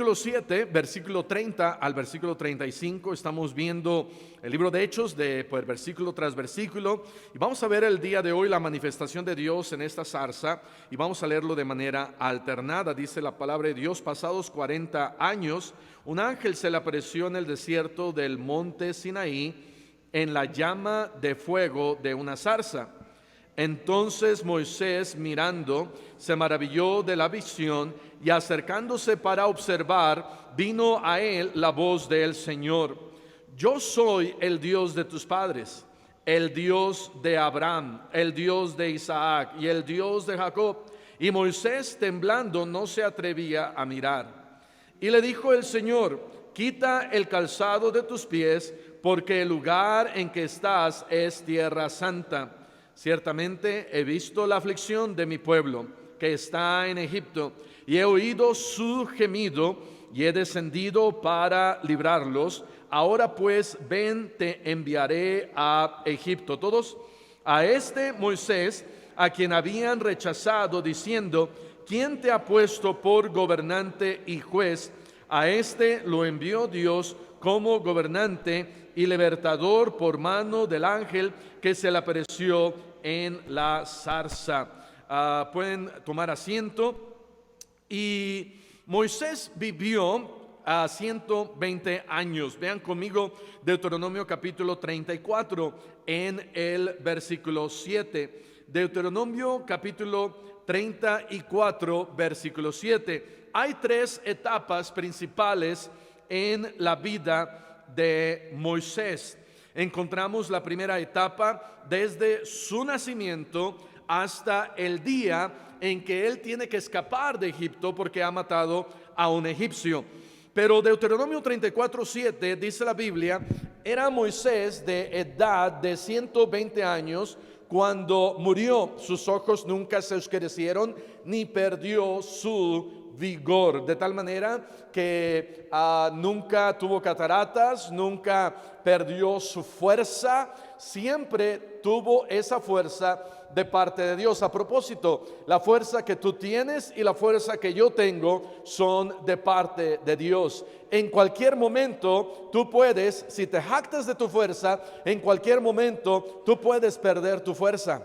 Capítulo 7, versículo 30 al versículo 35, estamos viendo el libro de Hechos pues, versículo tras versículo, y vamos a ver el día de hoy la manifestación de Dios en esta zarza, y vamos a leerlo de manera alternada. Dice la palabra de Dios: pasados 40 años, un ángel se le apareció en el desierto del monte Sinaí, en la llama de fuego de una zarza. Entonces Moisés, mirando, se maravilló de la visión, y acercándose para observar, vino a él la voz del Señor: yo soy el Dios de tus padres, el Dios de Abraham, el Dios de Isaac y el Dios de Jacob. Y Moisés, temblando, no se atrevía a mirar. Y le dijo el Señor: quita el calzado de tus pies, porque el lugar en que estás es tierra santa. Ciertamente he visto la aflicción de mi pueblo que está en Egipto, y he oído su gemido, y he descendido para librarlos. Ahora pues, ven, te enviaré a Egipto. Todos: a este Moisés, a quien habían rechazado, diciendo: ¿quién te ha puesto por gobernante y juez? A este lo envió Dios como gobernante y libertador por mano del ángel que se le apareció en la zarza. Pueden tomar asiento. Y Moisés vivió a 120 años. Vean conmigo Deuteronomio capítulo 34 en el versículo 7. Deuteronomio capítulo 34 versículo 7. Hay tres etapas principales en la vida de Moisés. Encontramos la primera etapa desde su nacimiento hasta el día en que él tiene que escapar de Egipto porque ha matado a un egipcio. Pero Deuteronomio 34:7 dice la Biblia: era Moisés de edad de 120 años cuando murió. Sus ojos nunca se oscurecieron ni perdió su vigor, de tal manera que nunca tuvo cataratas, nunca perdió su fuerza, siempre tuvo esa fuerza de parte de Dios. A propósito, la fuerza que tú tienes y la fuerza que yo tengo son de parte de Dios. En cualquier momento tú puedes, si te jactas de tu fuerza, en cualquier momento tú puedes perder tu fuerza.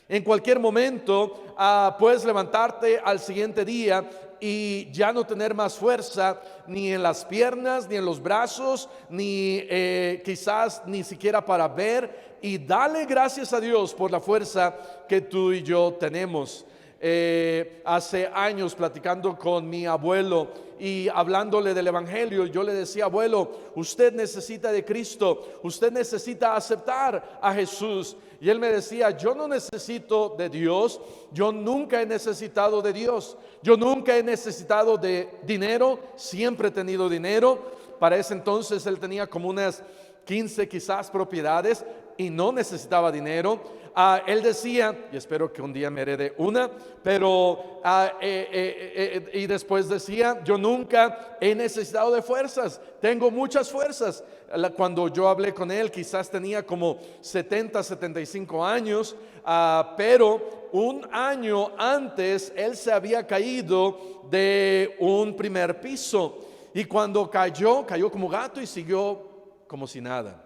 En cualquier momento puedes levantarte al siguiente día y ya no tener más fuerza ni en las piernas, ni en los brazos, ni quizás ni siquiera para ver. Y dale gracias a Dios por la fuerza que tú y yo tenemos. Hace años, platicando con mi abuelo y hablándole del evangelio, yo le decía: abuelo, usted necesita de Cristo, usted necesita aceptar a Jesús. Y él me decía: yo no necesito de Dios, yo nunca he necesitado de Dios, yo nunca he necesitado de dinero, siempre he tenido dinero. Para ese entonces él tenía como unas 15 quizás propiedades y no necesitaba dinero. Él decía, y espero que un día me herede una, pero y después decía: yo nunca he necesitado de fuerzas, tengo muchas fuerzas. Cuando yo hablé con él, quizás tenía como 70, 75 años, pero un año antes él se había caído de un primer piso, y cuando cayó como gato y siguió como si nada.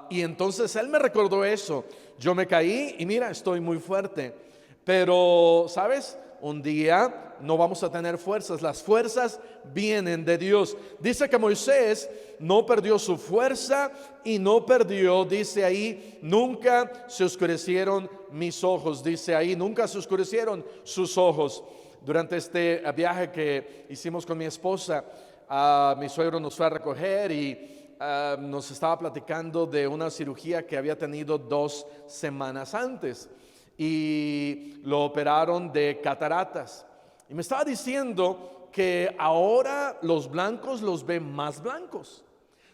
Y entonces él me recordó eso. Yo me caí y mira, estoy muy fuerte. Pero, ¿sabes? Un día no vamos a tener fuerzas. Las fuerzas vienen de Dios. Dice que Moisés no perdió su fuerza y no perdió, dice ahí, nunca se oscurecieron mis ojos. Dice ahí, nunca se oscurecieron sus ojos. Durante este viaje que hicimos con mi esposa, mi suegro nos fue a recoger y nos estaba platicando de una cirugía que había tenido 2 semanas antes, y lo operaron de cataratas. Y me estaba diciendo que ahora los blancos los ven más blancos.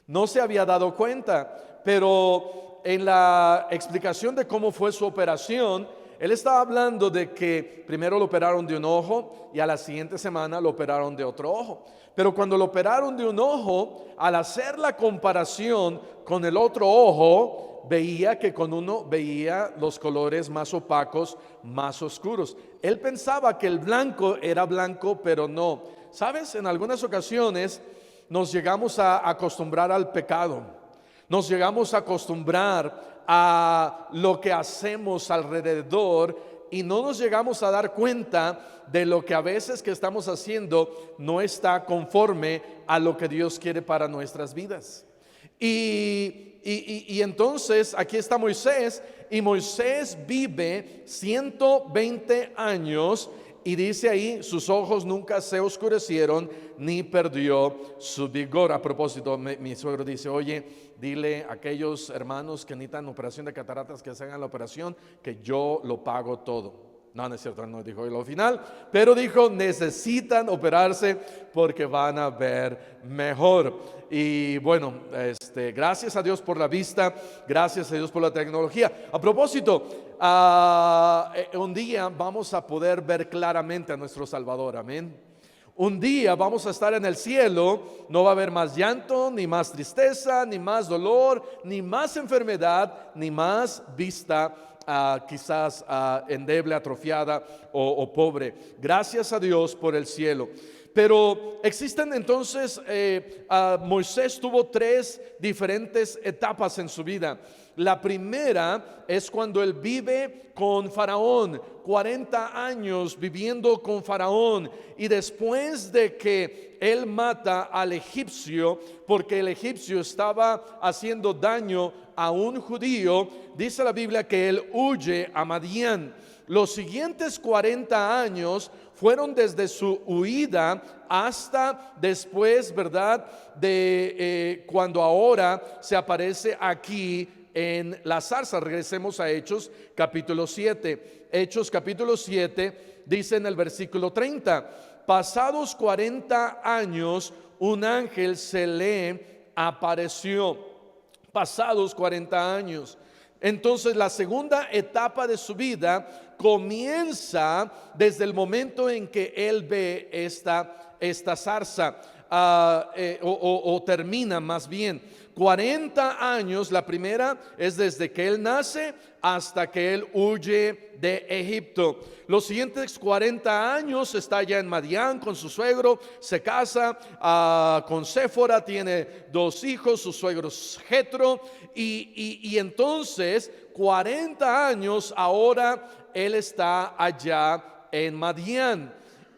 No se había dado cuenta, pero en la explicación de cómo fue su operación, él estaba hablando de que primero lo operaron de un ojo y a la siguiente semana lo operaron de otro ojo. Pero cuando lo operaron de un ojo, al hacer la comparación con el otro ojo, veía que con uno veía los colores más opacos, más oscuros. Él pensaba que el blanco era blanco, pero no. sabes, en algunas ocasiones nos llegamos a acostumbrar al pecado, nos llegamos a acostumbrar a lo que hacemos alrededor y no nos llegamos a dar cuenta de lo que a veces que estamos haciendo no está conforme a lo que Dios quiere para nuestras vidas. Y entonces aquí está Moisés, y Moisés vive 120 años y dice ahí, sus ojos nunca se oscurecieron ni perdió su vigor. A propósito, mi suegro dice, oye, dile a aquellos hermanos que necesitan operación de cataratas que se hagan la operación, que yo lo pago todo. No, no es cierto, no dijo lo final, pero dijo, necesitan operarse porque van a ver mejor. Y bueno, gracias a Dios por la vista, gracias a Dios por la tecnología. A propósito, un día vamos a poder ver claramente a nuestro Salvador, amén. Un día vamos a estar en el cielo, no va a haber más llanto, ni más tristeza, ni más dolor, ni más enfermedad, ni más vista quizás endeble, atrofiada o pobre. Gracias a Dios por el cielo. Pero existen entonces, Moisés tuvo 3 diferentes etapas en su vida. La primera es cuando él vive con Faraón, 40 años viviendo con Faraón, y después de que él mata al egipcio, porque el egipcio estaba haciendo daño a un judío, dice la Biblia que él huye a Madián. Los siguientes 40 años fueron desde su huida hasta después, ¿verdad? De cuando ahora se aparece aquí en la zarza. Regresemos a Hechos capítulo 7. Hechos capítulo 7 dice en el versículo 30: pasados 40 años, un ángel se le apareció. Pasados 40 años. Entonces la segunda etapa de su vida comienza desde el momento en que él ve esta zarza, o termina más bien. 40 años, la primera es desde que él nace hasta que él huye de Egipto. Los siguientes 40 años está ya en Madián con su suegro, se casa con Séfora, tiene 2 hijos, su suegro Jetro, y entonces 40 años ahora él está allá en Madián.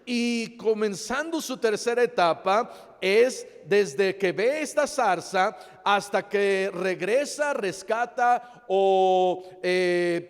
Y comenzando su tercera etapa es desde que ve esta zarza hasta que regresa, rescata, o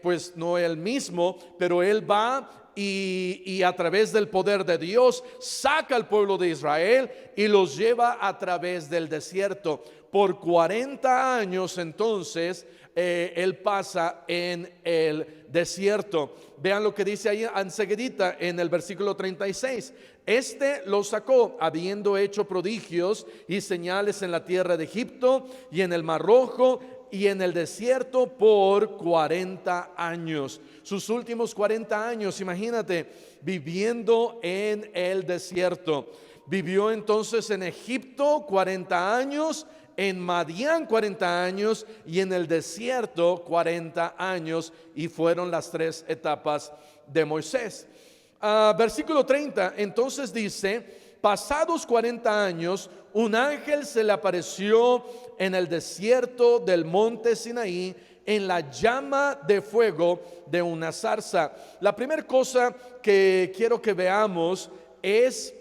pues no él mismo, pero él va y a través del poder de Dios saca al pueblo de Israel y los lleva a través del desierto. Por 40 años entonces él pasa en el desierto. Vean lo que dice ahí enseguidita en el versículo 36. Este lo sacó habiendo hecho prodigios y señales en la tierra de Egipto y en el Mar Rojo y en el desierto por 40 años. Sus últimos 40 años, imagínate, viviendo en el desierto. Vivió entonces en Egipto 40 años, en Madián 40 años y en el desierto 40 años, y fueron las 3 etapas de Moisés. Versículo 30, entonces dice: pasados 40 años, un ángel se le apareció en el desierto del monte Sinaí, en la llama de fuego de una zarza. La primera cosa que quiero que veamos es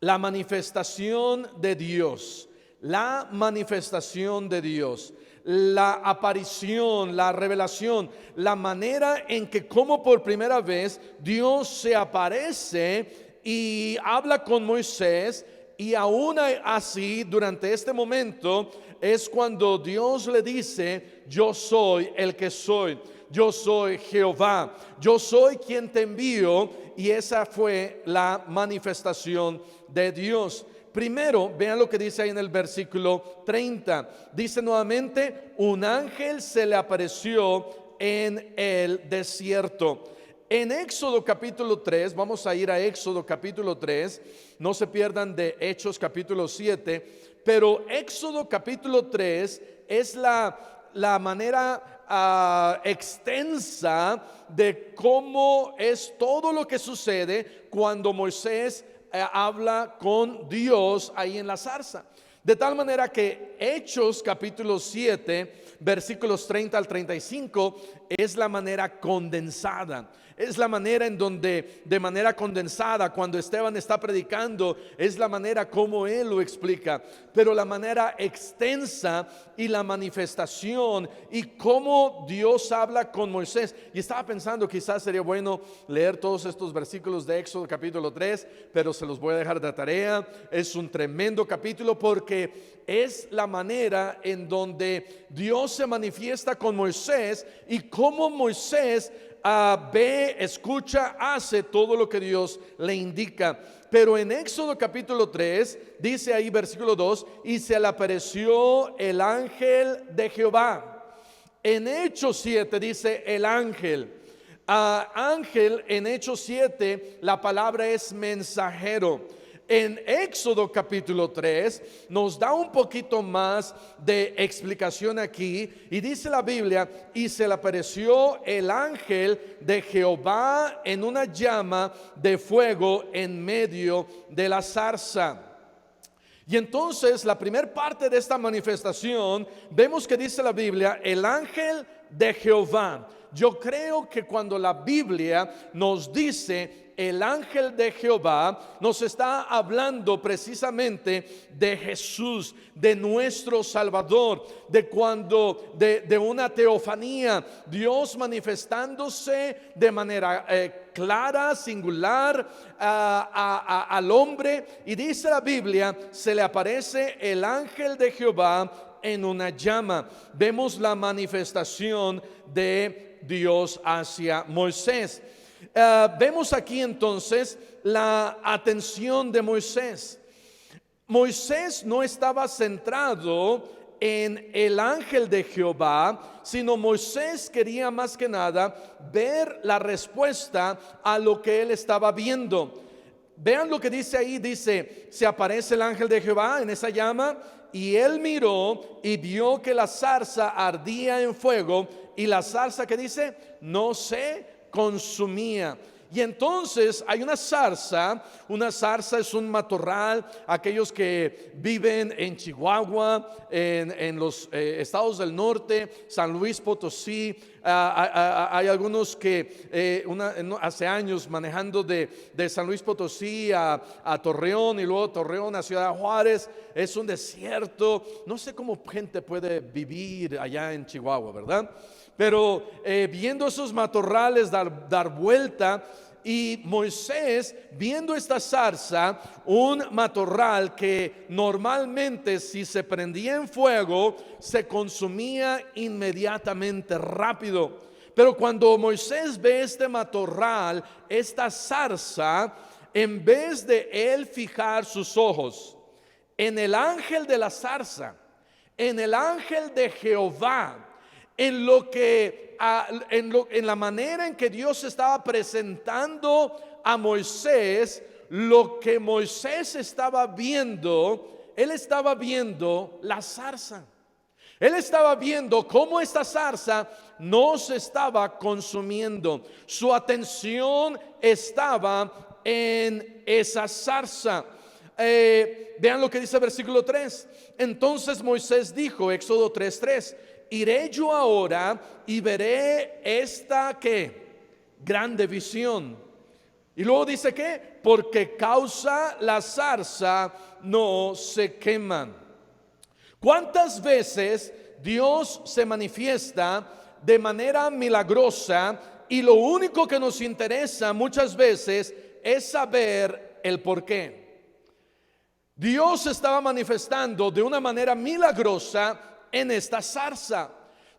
la manifestación de Dios. La manifestación de Dios, la aparición, la revelación, la manera en que como por primera vez Dios se aparece y habla con Moisés. Y aún así, durante este momento es cuando Dios le dice: yo soy el que soy, yo soy Jehová, yo soy quien te envío. Y esa fue la manifestación de Dios. Primero, vean lo que dice ahí en el versículo 30. Dice nuevamente: un ángel se le apareció en el desierto. En Éxodo capítulo 3, vamos a ir a Éxodo capítulo 3, no se pierdan de Hechos capítulo 7, pero Éxodo capítulo 3 es la manera extensa de cómo es todo lo que sucede cuando Moisés habla con Dios ahí en la zarza. De tal manera que Hechos capítulo 7, versículos 30 al 35, es la manera condensada. Es la manera en donde, de manera condensada, cuando Esteban está predicando, es la manera como él lo explica. Pero la manera extensa y la manifestación y cómo Dios habla con Moisés. Y estaba pensando, quizás sería bueno leer todos estos versículos de Éxodo capítulo 3, pero se los voy a dejar de tarea. Es un tremendo capítulo porque es la manera en donde Dios se manifiesta con Moisés y cómo Moisés ve, escucha, hace todo lo que Dios le indica. Pero en Éxodo capítulo 3 dice ahí versículo 2: y se le apareció el ángel de Jehová. En Hechos 7 dice el ángel. Ángel en Hechos 7 la palabra es mensajero. En Éxodo capítulo 3 nos da un poquito más de explicación aquí y dice la Biblia: y se le apareció el ángel de Jehová en una llama de fuego en medio de la zarza. Y entonces la primera parte de esta manifestación vemos que dice la Biblia el ángel de Jehová. Yo creo que cuando la Biblia nos dice el ángel de Jehová, nos está hablando precisamente de Jesús, de nuestro Salvador, de cuando de una teofanía, Dios manifestándose de manera clara, singular al hombre. Y dice la Biblia, se le aparece el ángel de Jehová en una llama. Vemos la manifestación de Dios hacia Moisés. Vemos aquí entonces la atención de Moisés. Moisés no estaba centrado en el ángel de Jehová, sino Moisés quería más que nada ver la respuesta a lo que él estaba viendo. Vean lo que dice ahí, dice: se aparece el ángel de Jehová en esa llama, y él miró y vio que la zarza ardía en fuego, y la zarza, que dice, no se consumía. Y entonces hay una zarza es un matorral. Aquellos que viven en Chihuahua, en los estados del norte, San Luis Potosí, hay algunos que hace años manejando de San Luis Potosí a Torreón, y luego Torreón a Ciudad Juárez, es un desierto. No sé cómo gente puede vivir allá en Chihuahua, ¿verdad? Pero viendo esos matorrales dar vuelta, y Moisés viendo esta zarza, un matorral que normalmente si se prendía en fuego se consumía inmediatamente, rápido. Pero cuando Moisés ve este matorral, esta zarza, en vez de él fijar sus ojos en el ángel de la zarza, en el ángel de Jehová, en lo que en la manera en que Dios estaba presentando a Moisés, lo que Moisés estaba viendo, él estaba viendo la zarza. Él estaba viendo cómo esta zarza no se estaba consumiendo. Su atención estaba en esa zarza. Vean lo que dice el versículo 3. Entonces Moisés dijo, Éxodo 3:3: iré yo ahora y veré esta ¿qué? Grande visión. Y luego dice que porque causa la zarza no se queman. ¿Cuántas veces Dios se manifiesta de manera milagrosa y lo único que nos interesa muchas veces es saber el por qué? Dios estaba manifestando de una manera milagrosa en esta zarza.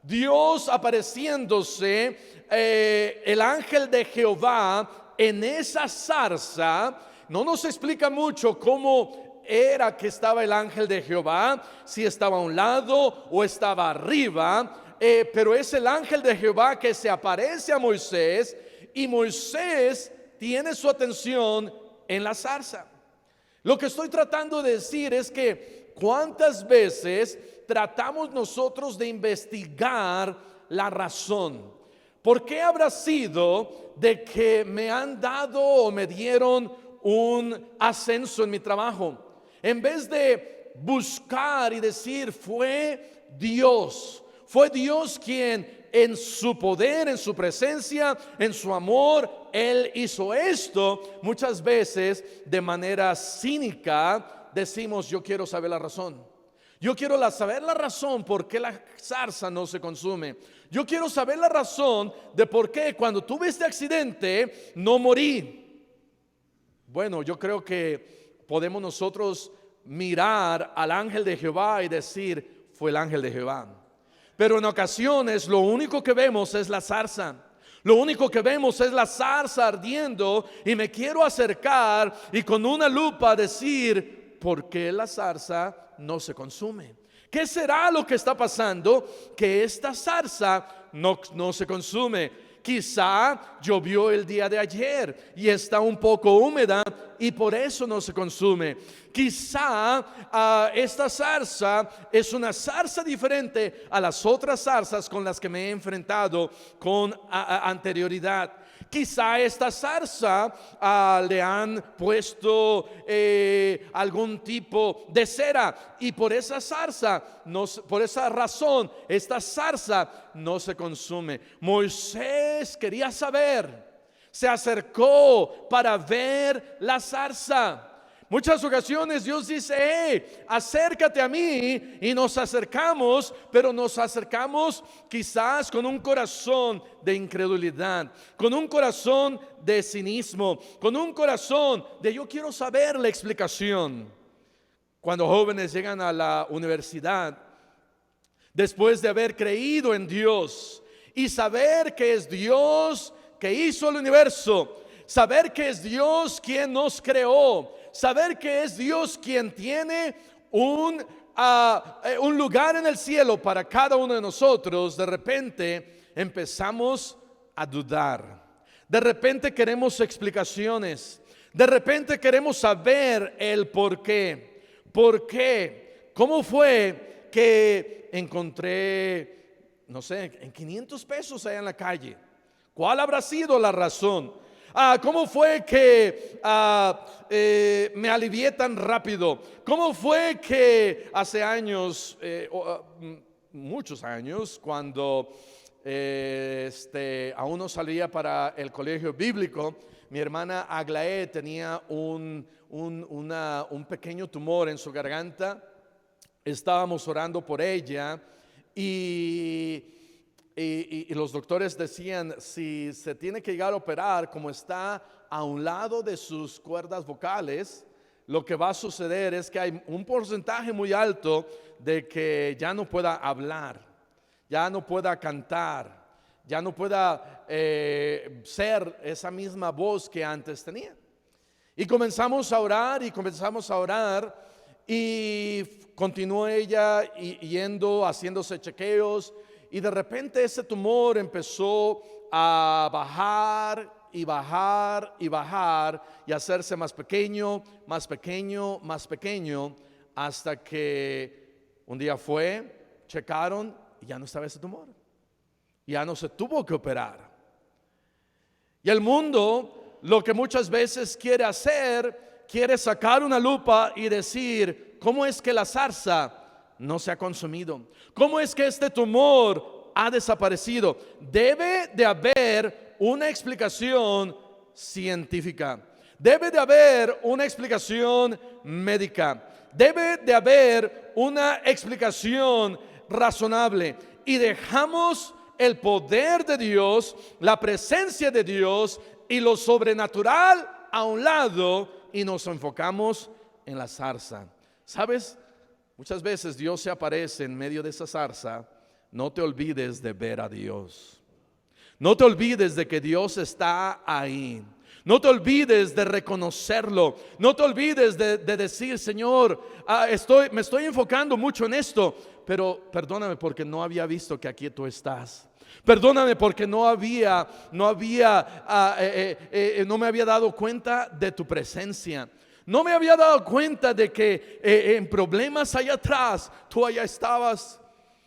Dios apareciéndose, el ángel de Jehová en esa zarza. No nos explica mucho cómo era que estaba el ángel de Jehová, si estaba a un lado o estaba arriba, pero es el ángel de Jehová que se aparece a Moisés, y Moisés tiene su atención en la zarza. Lo que estoy tratando de decir es que cuántas veces tratamos nosotros de investigar la razón. ¿Por qué habrá sido de que me han dado o me dieron un ascenso en mi trabajo. En vez de buscar y decir, fue Dios quien en su poder, en su presencia, en su amor, Él hizo esto. Muchas veces de manera cínica decimos, yo quiero saber la razón. Yo quiero saber la razón por qué la zarza no se consume. Yo quiero saber la razón de por qué cuando tuve este accidente no morí. Bueno, yo creo que podemos nosotros mirar al ángel de Jehová y decir, fue el ángel de Jehová. Pero en ocasiones lo único que vemos es la zarza. Lo único que vemos es la zarza ardiendo y me quiero acercar y con una lupa decir, ¿por qué la zarza no se consume? ¿Qué será lo que está pasando que esta zarza no se consume? Quizá llovió el día de ayer y está un poco húmeda y por eso no se consume. Quizá esta zarza es una zarza diferente a las otras zarzas con las que me he enfrentado con anterioridad. Quizá esta zarza le han puesto algún tipo de cera y por esa por esa razón, esta zarza no se consume. Moisés quería saber, se acercó para ver la zarza. Muchas ocasiones Dios dice, acércate a mí, y nos acercamos, pero nos acercamos quizás con un corazón de incredulidad, con un corazón de cinismo, con un corazón de yo quiero saber la explicación. Cuando jóvenes llegan a la universidad, después de haber creído en Dios y saber que es Dios que hizo el universo, saber que es Dios quien nos creó, saber que es Dios quien tiene un lugar en el cielo para cada uno de nosotros, de repente empezamos a dudar. De repente queremos explicaciones. De repente queremos saber el por qué. ¿Por qué? ¿Cómo fue que encontré, no sé, en 500 pesos allá en la calle? ¿Cuál habrá sido la razón? ¿Cómo fue que me alivié tan rápido? ¿Cómo fue que hace años, muchos años, cuando aún no salía para el colegio bíblico, mi hermana Aglaé tenía un pequeño tumor en su garganta? Estábamos orando por ella y los doctores decían, si se tiene que llegar a operar, como está a un lado de sus cuerdas vocales, lo que va a suceder es que hay un porcentaje muy alto de que ya no pueda hablar, ya no pueda cantar, ya no pueda ser esa misma voz que antes tenía. Y comenzamos a orar y continuó ella yendo, haciéndose chequeos. Y de repente ese tumor empezó a bajar y bajar y bajar y hacerse más pequeño, más pequeño, más pequeño, hasta que un día checaron y ya no estaba ese tumor. Ya no se tuvo que operar. Y el mundo lo que muchas veces quiere hacer, quiere sacar una lupa y decir, ¿cómo es que la zarza no se ha consumido? ¿Cómo es que este tumor ha desaparecido? Debe de haber una explicación científica. Debe de haber una explicación médica. Debe de haber una explicación razonable. Y dejamos el poder de Dios, la presencia de Dios y lo sobrenatural a un lado y nos enfocamos en la zarza. ¿Sabes? Muchas veces Dios se aparece en medio de esa zarza. No te olvides de ver a Dios. No te olvides de que Dios está ahí. No te olvides de reconocerlo. No te olvides de decir, Señor, me estoy enfocando mucho en esto, pero perdóname porque no había visto que aquí tú estás. Perdóname porque no me había dado cuenta de tu presencia. No me había dado cuenta de que en problemas allá atrás tú allá estabas.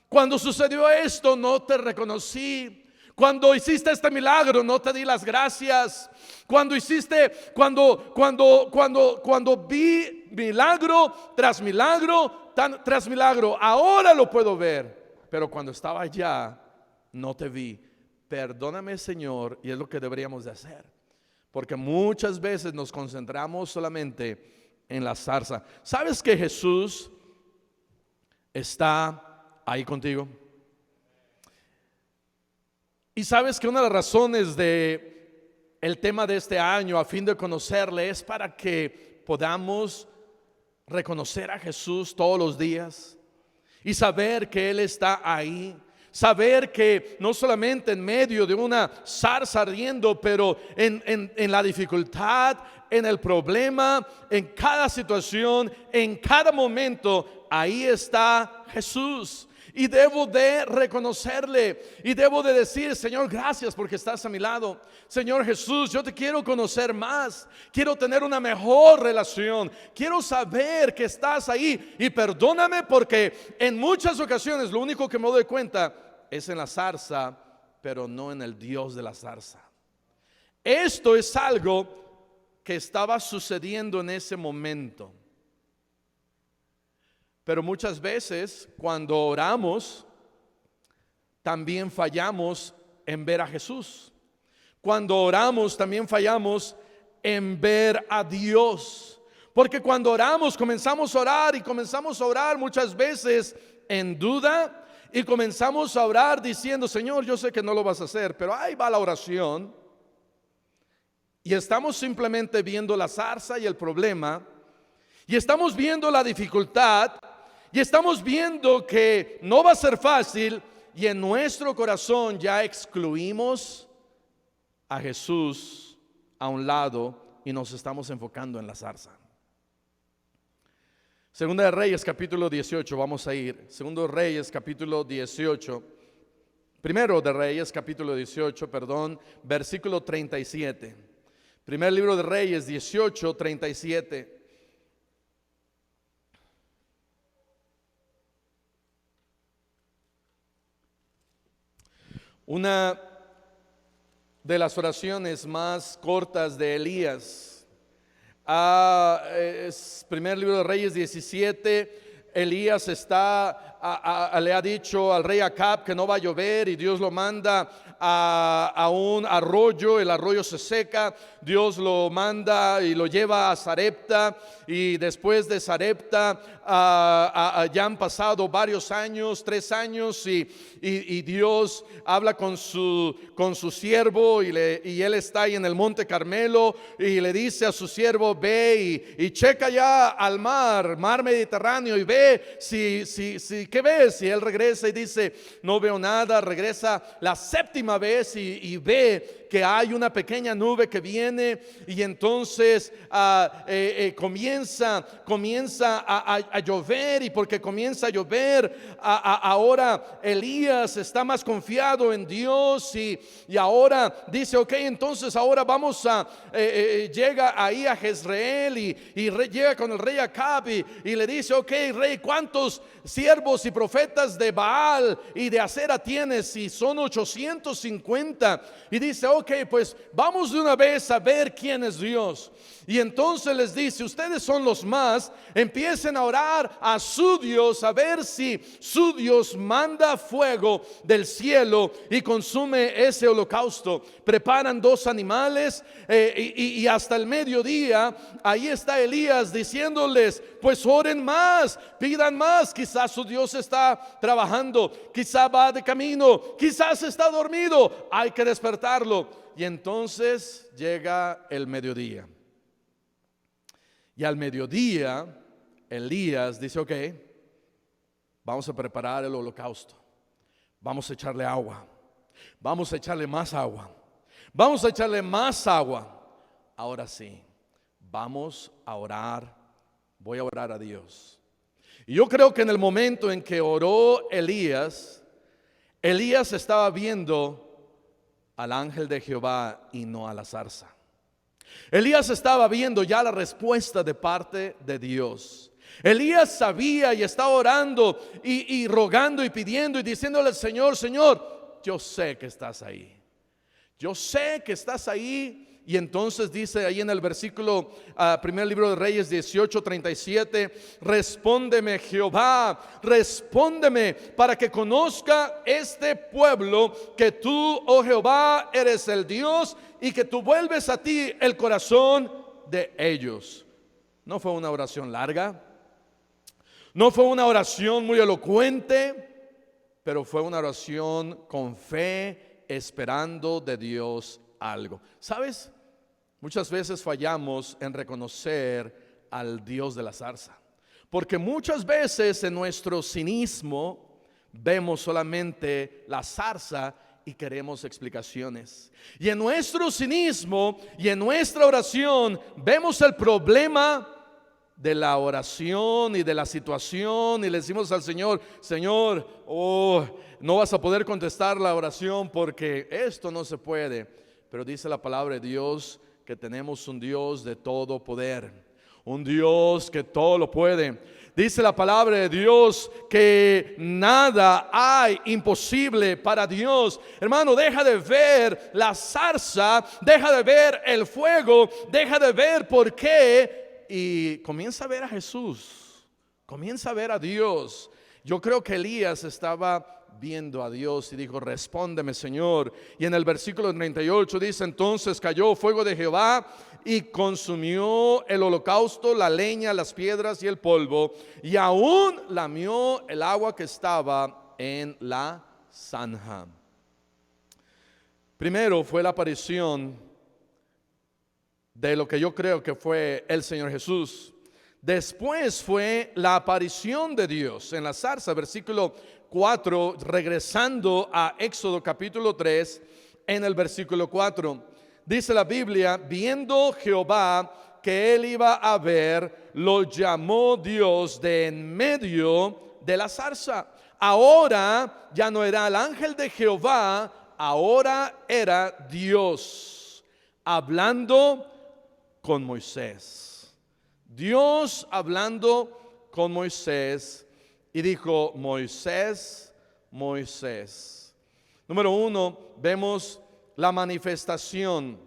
Cuando sucedió esto no te reconocí. Cuando hiciste este milagro, no te di las gracias. Cuando vi milagro tras milagro, tras milagro, ahora lo puedo ver. Pero cuando estaba allá, no te vi. Perdóname, Señor, y es lo que deberíamos de hacer. Porque muchas veces nos concentramos solamente en la zarza. ¿Sabes que Jesús está ahí contigo? Y sabes que una de las razones de el tema de este año, a fin de conocerle, es para que podamos reconocer a Jesús todos los días y saber que Él está ahí. Saber que no solamente en medio de una zarza ardiendo, pero en la dificultad, en el problema, en cada situación, en cada momento, ahí está Jesús. Y debo de reconocerle y debo de decir: Señor, gracias porque estás a mi lado. Señor Jesús, yo te quiero conocer más. Quiero tener una mejor relación. Quiero saber que estás ahí. Y perdóname porque en muchas ocasiones lo único que me doy cuenta es en la zarza, pero no en el Dios de la zarza. Esto es algo que estaba sucediendo en ese momento. Pero muchas veces cuando oramos, también fallamos en ver a Jesús. Cuando oramos, también fallamos en ver a Dios. Porque cuando oramos, comenzamos a orar y comenzamos a orar muchas veces en duda. Y comenzamos a orar diciendo: Señor, yo sé que no lo vas a hacer, pero ahí va la oración. Y estamos simplemente viendo la zarza y el problema. Y estamos viendo la dificultad. Y estamos viendo que no va a ser fácil, y en nuestro corazón ya excluimos a Jesús a un lado y nos estamos enfocando en la zarza. Segunda de Reyes capítulo 18, vamos a ir. Segundo de Reyes capítulo 18. Primero de Reyes capítulo 18, versículo 37. Primer libro de Reyes 18, 37. Una de las oraciones más cortas de Elías. Es primer libro de Reyes 17. Elías le ha dicho al rey Acab que no va a llover, y Dios lo manda a un arroyo. El arroyo se seca. Dios lo manda y lo lleva a Sarepta, y después de Sarepta ya han pasado varios años, 3 años, y Dios habla con su siervo, y él está ahí en el monte Carmelo, y le dice a su siervo: ve y checa ya al mar Mediterráneo, y ve ¿qué ves? Y él regresa y dice: no veo nada. Regresa la 7ª vez y ve que hay una pequeña nube que viene, y entonces comienza a llover, y porque comienza a llover, ahora Elías está más confiado en Dios, y ahora dice: ok, entonces ahora vamos llega ahí a Jezreel, y llega con el rey Acab, y le dice: ok, rey, ¿cuántos siervos y profetas de Baal y de Acera tienes? Y son 850. Y dice: ok, pues vamos de una vez a ver quién es Dios. Y entonces les dice: ustedes son los más, empiecen a orar a su Dios, a ver si su Dios manda fuego del cielo y consume ese holocausto. Preparan 2 animales, y hasta el mediodía ahí está Elías diciéndoles: pues oren más, pidan más. Quizás su Dios está trabajando, quizás va de camino, quizás está dormido, hay que despertarlo. Y entonces llega el mediodía. Y al mediodía Elías dice: ok, vamos a preparar el holocausto. Vamos a echarle agua. Vamos a echarle más agua. Vamos a echarle más agua. Ahora sí, vamos a orar. Voy a orar a Dios. Y yo creo que en el momento en que oró Elías estaba viendo al ángel de Jehová y no a la zarza. Elías estaba viendo ya la respuesta de parte de Dios. Elías sabía y estaba orando y rogando y pidiendo y diciéndole al Señor: Señor, yo sé que estás ahí. Yo sé que estás ahí. Y entonces dice ahí en el versículo, primer libro de Reyes 18:37, respóndeme Jehová, respóndeme para que conozca este pueblo que tú, oh Jehová, eres el Dios y que tú vuelves a ti el corazón de ellos. No fue una oración larga, no fue una oración muy elocuente, pero fue una oración con fe, esperando de Dios algo. ¿Sabes? Muchas veces fallamos en reconocer al Dios de la zarza, porque muchas veces en nuestro cinismo vemos solamente la zarza y queremos explicaciones. Y en nuestro cinismo y en nuestra oración vemos el problema de la oración y de la situación y le decimos al Señor, Señor, no vas a poder contestar la oración porque esto no se puede. Pero dice la palabra de Dios que tenemos un Dios de todo poder, un Dios que todo lo puede. Dice la palabra de Dios que nada hay imposible para Dios. Hermano, deja de ver la zarza, deja de ver el fuego, deja de ver por qué y comienza a ver a Jesús, comienza a ver a Dios. Yo creo que Elías estaba viendo a Dios y dijo, respóndeme Señor. Y en el versículo 38 dice, entonces cayó fuego de Jehová y consumió el holocausto, la leña, las piedras y el polvo, y aún lamió el agua que estaba en la zanja. Primero fue la aparición de lo que yo creo que fue el Señor Jesús. Después fue la aparición de Dios en la zarza, versículo 4, regresando a Éxodo capítulo 3, en el versículo 4, dice la Biblia, viendo Jehová que él iba a ver, lo llamó Dios de en medio de la zarza. Ahora ya no era el ángel de Jehová, ahora era Dios hablando con Moisés. Dios hablando con Moisés. Y dijo, Moisés, Moisés. Número 1, vemos la manifestación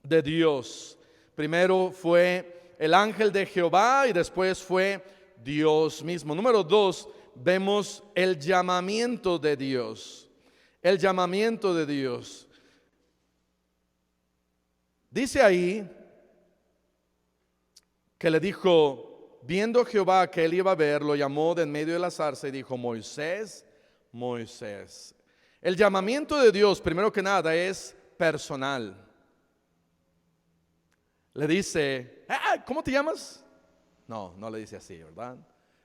de Dios. Primero fue el ángel de Jehová y después fue Dios mismo. Número 2, vemos el llamamiento de Dios. El llamamiento de Dios. Dice ahí que le dijo, viendo Jehová que él iba a ver, lo llamó de en medio de la zarza y dijo, Moisés, Moisés. El llamamiento de Dios, primero que nada, es personal. Le dice, ¿cómo te llamas? No, no le dice así, ¿verdad?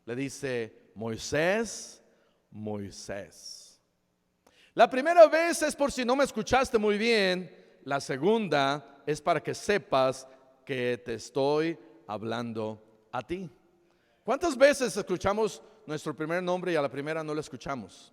Le dice, Moisés, Moisés. La primera vez es por si no me escuchaste muy bien. La segunda es para que sepas que te estoy hablando a ti. ¿Cuántas veces escuchamos nuestro primer nombre y a la primera no lo escuchamos?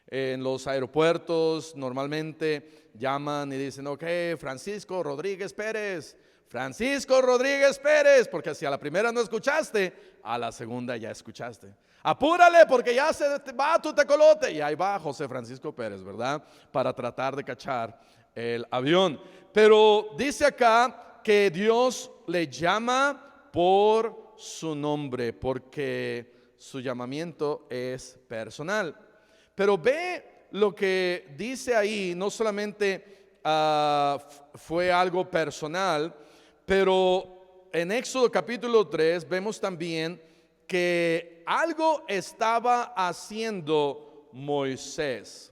En los aeropuertos normalmente llaman y dicen, ok, Francisco Rodríguez Pérez, Francisco Rodríguez Pérez, porque si a la primera no escuchaste, a la segunda ya escuchaste. Apúrale porque ya se va tu tecolote. Y ahí va José Francisco Pérez, ¿verdad? Para tratar de cachar el avión. Pero dice acá que Dios le llama por su nombre, porque su llamamiento es personal. Pero ve lo que dice ahí, no solamente fue algo personal, pero en Éxodo capítulo 3 vemos también que algo estaba haciendo Moisés.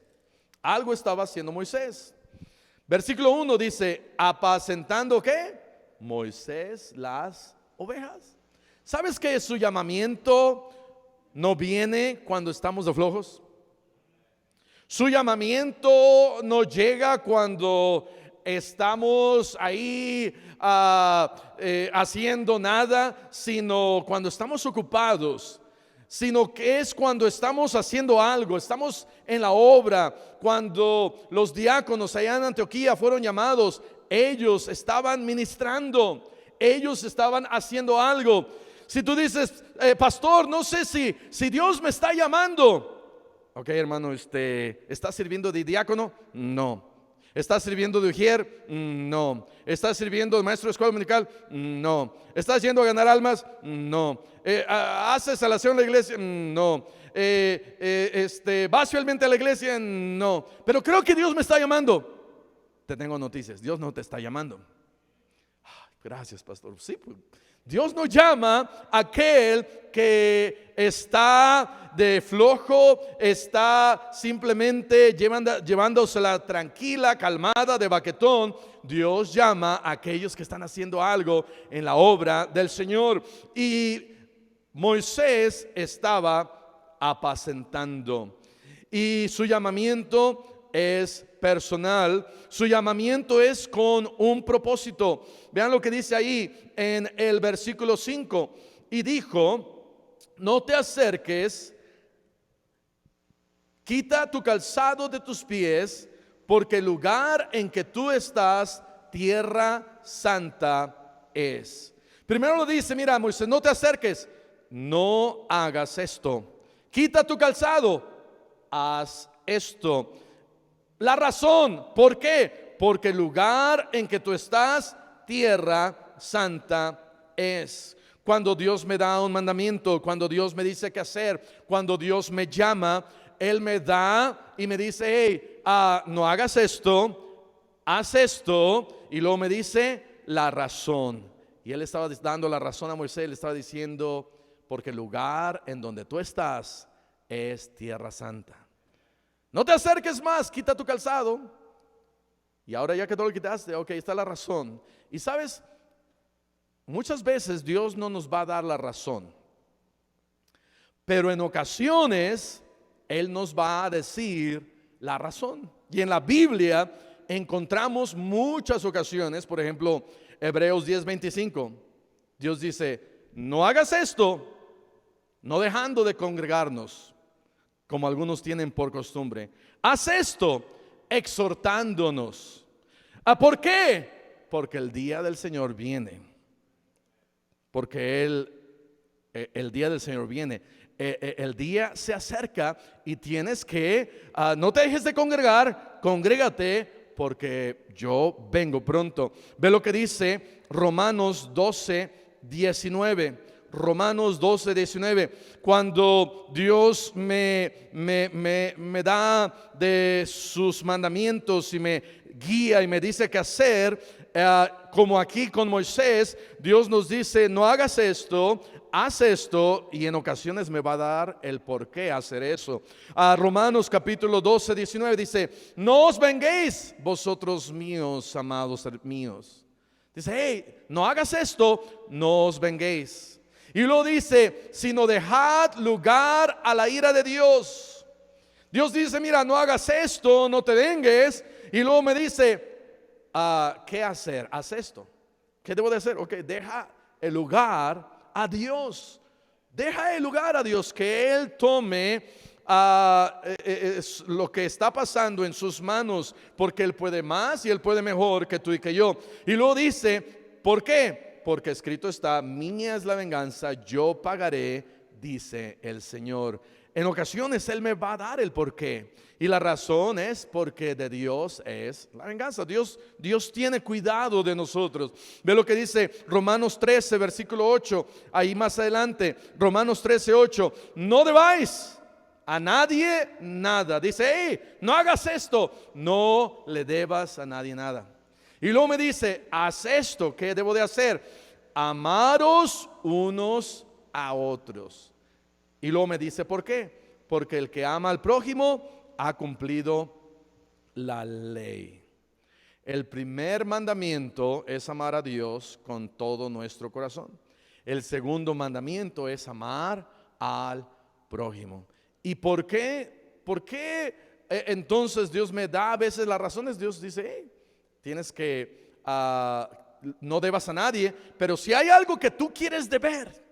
Algo estaba haciendo Moisés. Versículo 1 dice, apacentando ¿qué? Moisés las ovejas. ¿Sabes que su llamamiento no viene cuando estamos de flojos? Su llamamiento no llega cuando estamos ahí haciendo nada, sino cuando estamos ocupados, sino que es cuando estamos haciendo algo, estamos en la obra. Cuando los diáconos allá en Antioquía fueron llamados, ellos estaban ministrando, ellos estaban haciendo algo. Si tú dices, pastor, no sé si Dios me está llamando, Ok, hermano, ¿estás sirviendo de diácono? No. ¿Estás sirviendo de ujier? No. ¿Estás sirviendo de maestro de escuela dominical? No. ¿Estás yendo a ganar almas? No. ¿Haces salación en la iglesia? No. ¿Vas fielmente a la iglesia? No. Pero creo que Dios me está llamando. Te tengo noticias, Dios no te está llamando. Gracias, pastor. Sí, pues, Dios no llama a aquel que está de flojo, está simplemente llevándosela tranquila, calmada, de baquetón. Dios llama a aquellos que están haciendo algo en la obra del Señor. Y Moisés estaba apacentando. Y su llamamiento es personal, su llamamiento es con un propósito. Vean lo que dice ahí en el versículo 5. Y dijo: no te acerques, quita tu calzado de tus pies, porque el lugar en que tú estás, tierra santa es. Primero lo dice, mira, Moisés, no te acerques, no hagas esto. Quita tu calzado, haz esto. La razón, ¿por qué? Porque el lugar en que tú estás, tierra santa es. Cuando Dios me da un mandamiento, cuando Dios me dice qué hacer, cuando Dios me llama, Él me da y me dice: hey, no hagas esto, haz esto. Y luego me dice la razón. Y Él estaba dando la razón a Moisés. Le estaba diciendo: porque el lugar en donde tú estás es tierra santa. No te acerques más, quita tu calzado. Y ahora ya que tú lo quitaste, ok, está la razón. Y sabes, muchas veces Dios no nos va a dar la razón, pero en ocasiones Él nos va a decir la razón. Y en la Biblia encontramos muchas ocasiones. Por ejemplo, Hebreos 10:25. Dios dice: no hagas esto, no dejando de congregarnos, como algunos tienen por costumbre. Haz esto, exhortándonos. ¿Por qué? Porque el día del Señor viene. Porque el día del Señor viene. El día se acerca y tienes que, no te dejes de congregar, congrégate, porque yo vengo pronto. Ve lo que dice Romanos 12:19. Romanos 12:19. Cuando Dios me da de sus mandamientos y me guía y me dice qué hacer, como aquí con Moisés, Dios nos dice: no hagas esto, haz esto. Y en ocasiones me va a dar el por qué hacer eso. Romanos capítulo 12:19 dice: no os venguéis vosotros míos, amados míos. Dice: hey, no hagas esto, no os venguéis. Y luego dice: sino dejad lugar a la ira de Dios. Dios dice: mira, no hagas esto, no te vengues. Y luego me dice: ¿qué hacer? Haz esto. ¿Qué debo de hacer? Ok, deja el lugar a Dios. Deja el lugar a Dios, que Él tome lo que está pasando en sus manos, porque Él puede más y Él puede mejor que tú y que yo. Y luego dice: ¿por qué? Porque escrito está: mía es la venganza, yo pagaré, dice el Señor. En ocasiones Él me va a dar el porqué, y la razón es porque de Dios es la venganza. Dios tiene cuidado de nosotros. Ve lo que dice Romanos 13, versículo 8, ahí más adelante. Romanos 13:8. No debáis a nadie nada. Dice: hey, no hagas esto, no le debas a nadie nada. Y luego me dice: haz esto. ¿Qué debo de hacer? Amaros unos a otros. Y luego me dice: ¿por qué? Porque el que ama al prójimo ha cumplido la ley. El primer mandamiento es amar a Dios con todo nuestro corazón. El segundo mandamiento es amar al prójimo. ¿Y por qué? ¿Por qué entonces Dios me da a veces las razones? Dios dice: hey, tienes que no debas a nadie. Pero si hay algo que tú quieres deber,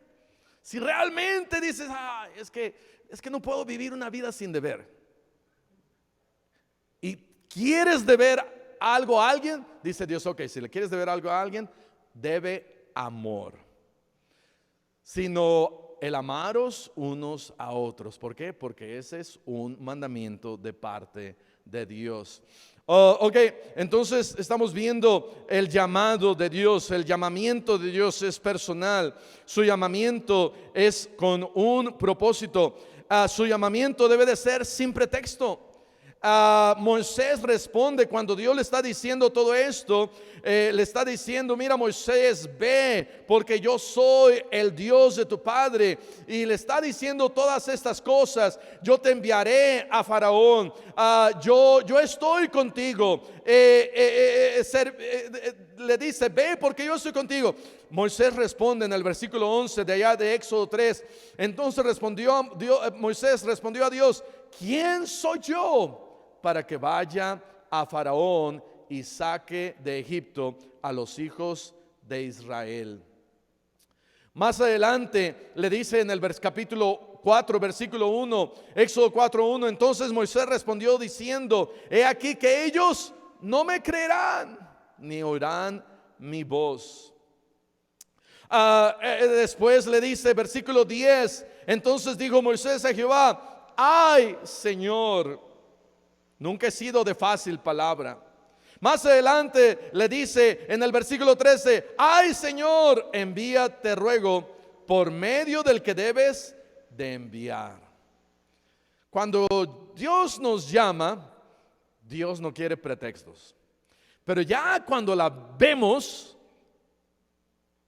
si realmente dices: es que no puedo vivir una vida sin deber, y quieres deber algo a alguien, dice Dios: ok, si le quieres deber algo a alguien, debe amor. Sino el amaros unos a otros. ¿Por qué? Porque ese es un mandamiento de parte de Dios. Ok, entonces estamos viendo el llamado de Dios. El llamamiento de Dios es personal. Su llamamiento es con un propósito. Su llamamiento debe de ser sin pretexto. Moisés responde cuando Dios le está diciendo todo esto. Le está diciendo: mira, Moisés, ve, porque yo soy el Dios de tu padre. Y le está diciendo todas estas cosas. Yo te enviaré a Faraón. Yo estoy contigo. Le dice: ve, porque yo estoy contigo. Moisés responde en el versículo 11 de allá de Éxodo 3. Entonces Moisés respondió a Dios: ¿quién soy yo para que vaya a Faraón y saque de Egipto a los hijos de Israel? Más adelante le dice en el capítulo 4, versículo 1, Éxodo 4:1. Entonces Moisés respondió diciendo: he aquí que ellos no me creerán ni oirán mi voz. Después le dice, versículo 10, entonces dijo Moisés a Jehová: ay, Señor, nunca he sido de fácil palabra. Más adelante le dice en el versículo 13: ay, Señor, envía, te ruego, por medio del que debes de enviar. Cuando Dios nos llama, Dios no quiere pretextos. Pero ya cuando la vemos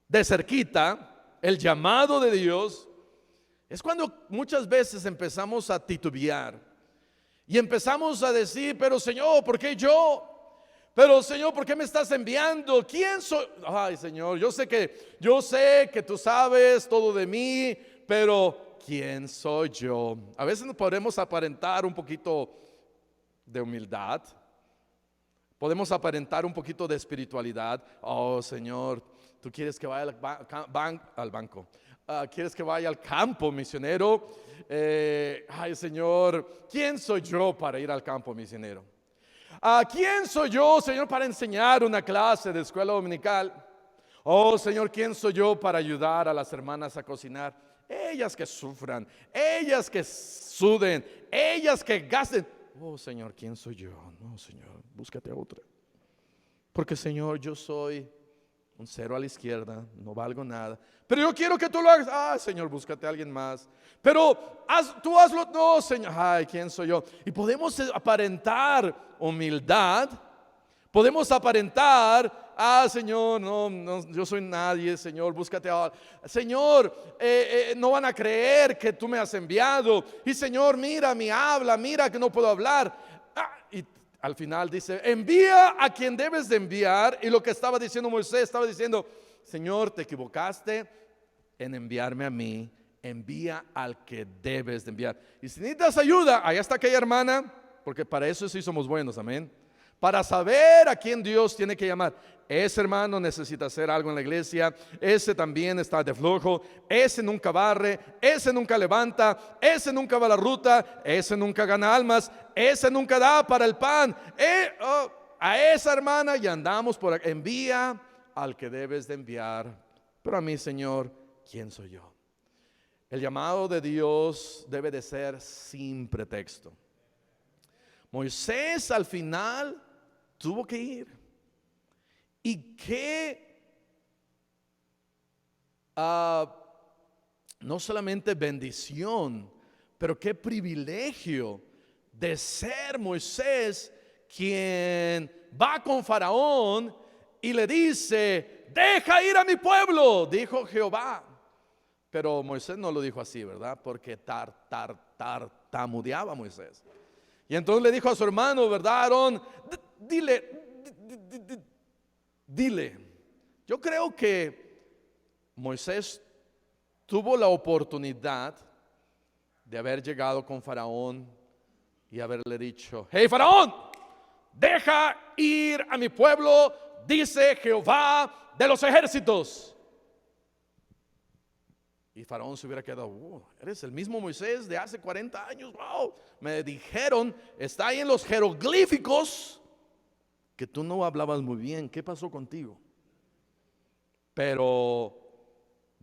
de cerquita, el llamado de Dios, es cuando muchas veces empezamos a titubear y empezamos a decir: pero Señor, ¿por qué yo? Pero Señor, ¿por qué me estás enviando? ¿Quién soy? Ay, Señor, yo sé que tú sabes todo de mí, pero ¿quién soy yo? A veces nos podemos aparentar un poquito de humildad, podemos aparentar un poquito de espiritualidad. Oh, Señor, tú quieres que vaya al banco, quieres que vaya al campo misionero. Ay, Señor, ¿quién soy yo para ir al campo misionero? ¿Quién soy yo, Señor, para enseñar una clase de escuela dominical? Oh, Señor, ¿quién soy yo para ayudar a las hermanas a cocinar? Ellas que sufran, ellas que suden, ellas que gasten. Oh, Señor, ¿quién soy yo? No, Señor, búscate a otra. Porque, Señor, yo soy un cero a la izquierda, no valgo nada. Pero yo quiero que tú lo hagas. Señor, búscate a alguien más. Pero tú hazlo. No, Señor. Ay, ¿quién soy yo? Y podemos aparentar humildad. Podemos aparentar: Señor, no, yo soy nadie. Señor, búscate a... Señor, no van a creer que tú me has enviado. Y Señor, mira mi habla, mira que no puedo hablar. Y al final dice: envía a quien debes de enviar. Y lo que estaba diciendo Moisés, estaba diciendo: Señor, te equivocaste en enviarme a mí, envía al que debes de enviar. Y si necesitas ayuda, allá está aquella hermana, porque para eso sí somos buenos, amén. Para saber a quién Dios tiene que llamar. Ese hermano necesita hacer algo en la iglesia, ese también está de flojo, ese nunca barre, ese nunca levanta, ese nunca va a la ruta, ese nunca gana almas, ese nunca da para el pan. A esa hermana y andamos por aquí. Envía al que debes de enviar. Pero a mí, Señor, ¿quién soy yo? El llamado de Dios debe de ser sin pretexto. Moisés al final tuvo que ir. Y qué no solamente bendición, pero qué privilegio de ser Moisés quien va con Faraón y le dice: deja ir a mi pueblo, dijo Jehová. Pero Moisés no lo dijo así, ¿verdad? Porque tartamudeaba Moisés. Y entonces le dijo a su hermano, ¿verdad, Aarón? Dile. Yo creo que Moisés tuvo la oportunidad de haber llegado con Faraón y haberle dicho: hey, Faraón, deja ir a mi pueblo, dice Jehová de los ejércitos. Y Faraón se hubiera quedado: eres el mismo Moisés de hace 40 años. Wow, me dijeron, está ahí en los jeroglíficos, que tú no hablabas muy bien. ¿Qué pasó contigo? Pero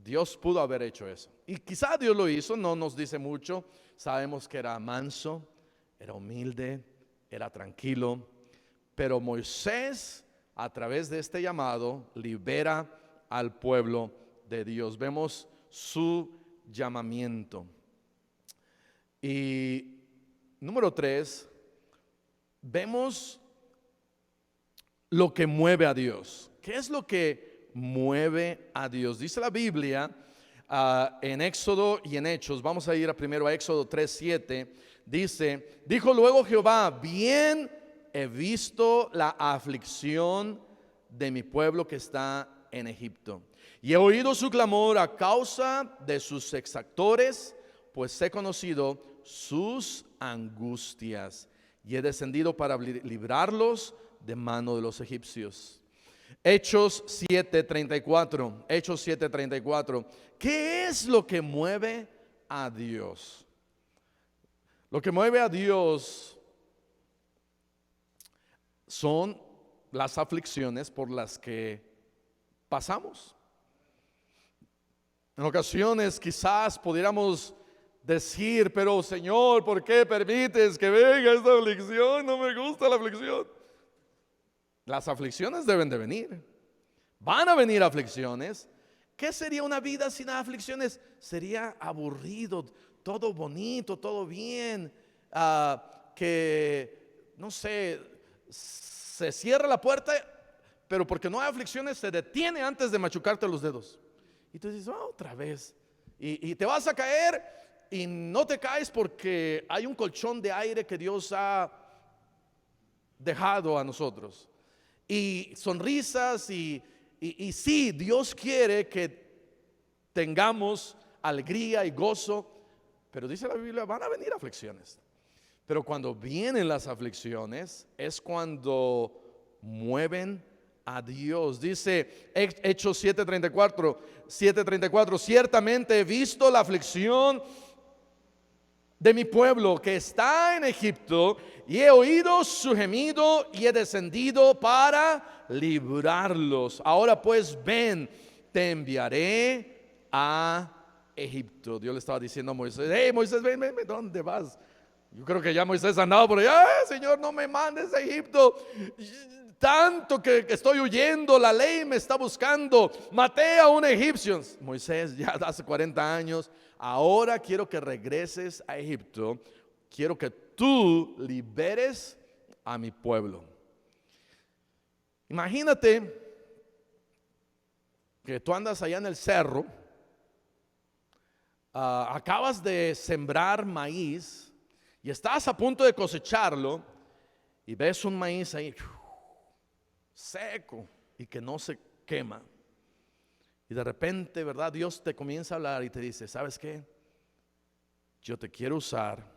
Dios pudo haber hecho eso. Y quizá Dios lo hizo, no nos dice mucho. Sabemos que era manso, era humilde, era tranquilo. Pero Moisés, a través de este llamado, libera al pueblo de Dios. Vemos su llamamiento. Y número 3, vemos lo que mueve a Dios. ¿Qué es lo que mueve a Dios? Dice la Biblia en Éxodo y en Hechos. Vamos a ir primero a Éxodo 3:7. Dice: dijo luego Jehová, bien he visto la aflicción de mi pueblo que está en Egipto, y he oído su clamor a causa de sus exactores, pues he conocido sus angustias, y he descendido para librarlos de mano de los egipcios. Hechos 7:34. Hechos 7:34. ¿Qué es lo que mueve a Dios? Lo que mueve a Dios son las aflicciones por las que pasamos. En ocasiones quizás pudiéramos decir: pero Señor, ¿por qué permites que venga esta aflicción? No me gusta la aflicción. Las aflicciones deben de venir. Van a venir aflicciones. ¿Qué sería una vida sin aflicciones? Sería aburrido, todo bonito, todo bien, que no sé, se cierra la puerta, pero porque no hay aflicciones se detiene antes de machucarte los dedos. Y tú dices: otra vez. Y te vas a caer y no te caes porque hay un colchón de aire que Dios ha dejado a nosotros. Y sonrisas y sí, Dios quiere que tengamos alegría y gozo, pero dice la Biblia, van a venir aflicciones. Pero cuando vienen las aflicciones es cuando mueven a Dios. Dice Hechos 7:34, ciertamente he visto la aflicción de mi pueblo que está en Egipto, y he oído su gemido y he descendido para librarlos. Ahora pues ven, te enviaré a Egipto. Dios le estaba diciendo a Moisés: hey Moisés, ven, ¿dónde vas? Yo creo que ya Moisés andaba por allá: Señor, no me mandes a Egipto, tanto que estoy huyendo, la ley me está buscando, maté a un egipcio. Moisés, ya hace 40 años, ahora quiero que regreses a Egipto, quiero que tú liberes a mi pueblo. Imagínate que tú andas allá en el cerro, acabas de sembrar maíz y estás a punto de cosecharlo, y ves un maíz ahí seco y que no se quema. Y de repente, ¿verdad? Dios te comienza a hablar y te dice: ¿sabes qué? Yo te quiero usar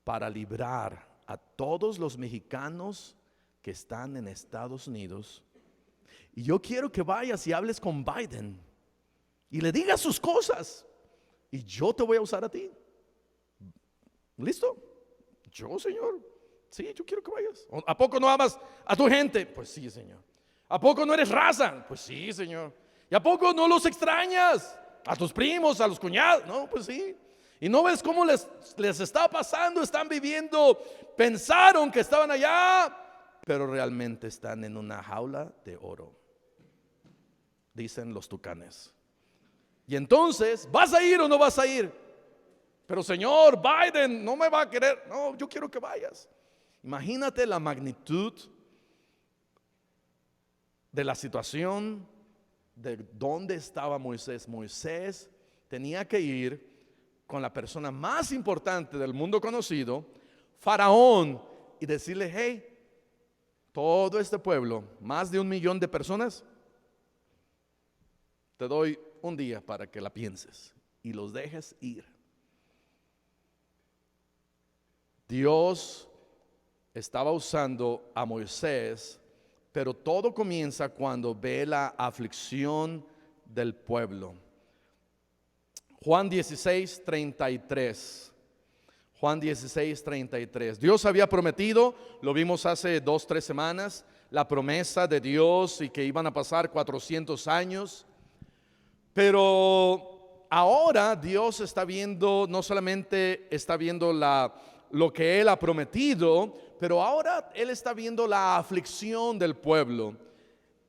para librar a todos los mexicanos que están en Estados Unidos, y yo quiero que vayas y hables con Biden y le digas sus cosas, y yo te voy a usar a ti. ¿Listo? Yo, Señor, sí, yo quiero que vayas. ¿A poco no amas a tu gente? Pues sí, Señor. ¿A poco no eres raza? Pues sí, Señor. ¿Y a poco no los extrañas? A tus primos, a los cuñados. No, pues sí. ¿Y no ves cómo les está pasando? Están viviendo, pensaron que estaban allá, pero realmente están en una jaula de oro, dicen los tucanes. Y entonces, ¿vas a ir o no vas a ir? Pero Señor, Biden no me va a querer. No, yo quiero que vayas. Imagínate la magnitud de la situación, de dónde estaba Moisés. Moisés tenía que ir con la persona más importante del mundo conocido, Faraón, y decirle: hey, todo este pueblo, más de 1 millón de personas, te doy un día para que la pienses y los dejes ir. Dios estaba usando a Moisés, pero todo comienza cuando ve la aflicción del pueblo. Juan 16:33. Juan 16:33. Dios había prometido, lo vimos hace 2-3 semanas, la promesa de Dios, y que iban a pasar 400 años. Pero ahora Dios está viendo, no solamente está viendo lo que Él ha prometido, pero ahora Él está viendo la aflicción del pueblo.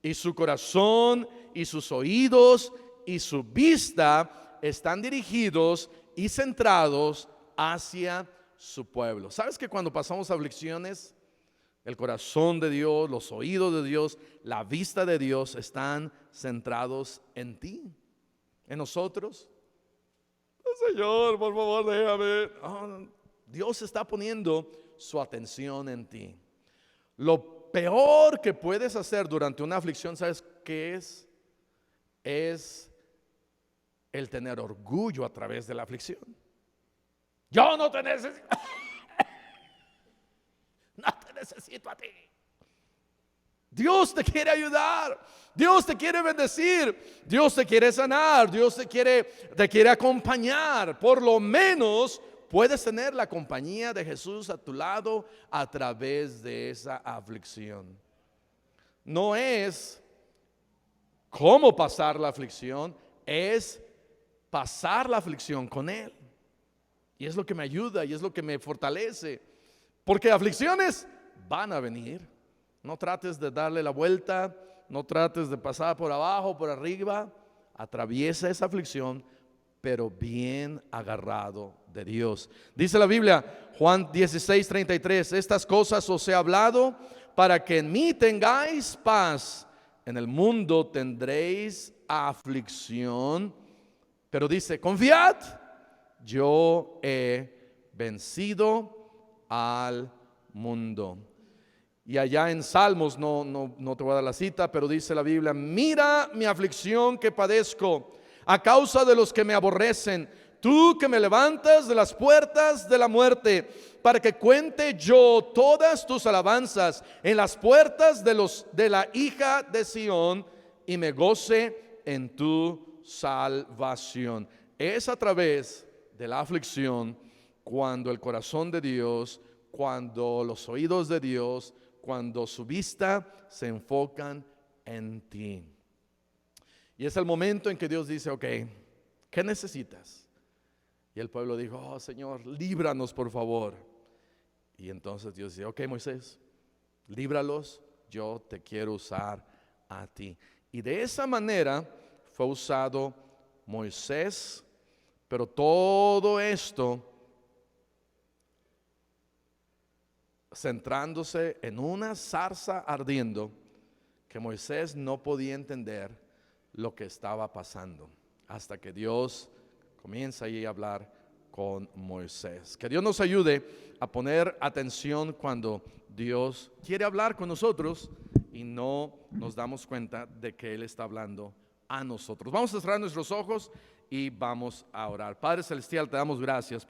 Y su corazón y sus oídos y su vista están dirigidos y centrados hacia su pueblo. ¿Sabes que cuando pasamos aflicciones, el corazón de Dios, los oídos de Dios, la vista de Dios están centrados en ti, en nosotros? Oh, Señor, por favor, déjame. Oh, Dios está poniendo su atención en ti. Lo peor que puedes hacer durante una aflicción, ¿sabes qué es? Es el tener orgullo a través de la aflicción. Yo no te necesito. No te necesito a ti. Dios te quiere ayudar. Dios te quiere bendecir. Dios te quiere sanar. Dios te quiere acompañar. Por lo menos puedes tener la compañía de Jesús a tu lado a través de esa aflicción. No es cómo pasar la aflicción, es pasar la aflicción con Él. Y es lo que me ayuda y es lo que me fortalece. Porque aflicciones van a venir. No trates de darle la vuelta, no trates de pasar por abajo, por arriba. Atraviesa esa aflicción, pero bien agarrado de Dios. Dice la Biblia, Juan 16:33, estas cosas os he hablado para que en mí tengáis paz. En el mundo tendréis aflicción, pero dice, confiad, yo he vencido al mundo. Y allá en Salmos, no te voy a dar la cita, pero dice la Biblia, mira mi aflicción que padezco a causa de los que me aborrecen. Tú que me levantas de las puertas de la muerte, para que cuente yo todas tus alabanzas en las puertas de la hija de Sión, y me goce en tu salvación. Es a través de la aflicción cuando el corazón de Dios, cuando los oídos de Dios, cuando su vista se enfocan en ti. Y es el momento en que Dios dice, ok, ¿qué necesitas? Y el pueblo dijo, oh Señor, líbranos por favor. Y entonces Dios dice, ok Moisés, líbralos, yo te quiero usar a ti. Y de esa manera fue usado Moisés, pero todo esto centrándose en una zarza ardiendo que Moisés no podía entender lo que estaba pasando, hasta que Dios comienza ahí a hablar con Moisés. Que Dios nos ayude a poner atención cuando Dios quiere hablar con nosotros y no nos damos cuenta de que Él está hablando a nosotros. Vamos a cerrar nuestros ojos y vamos a orar. Padre Celestial, te damos gracias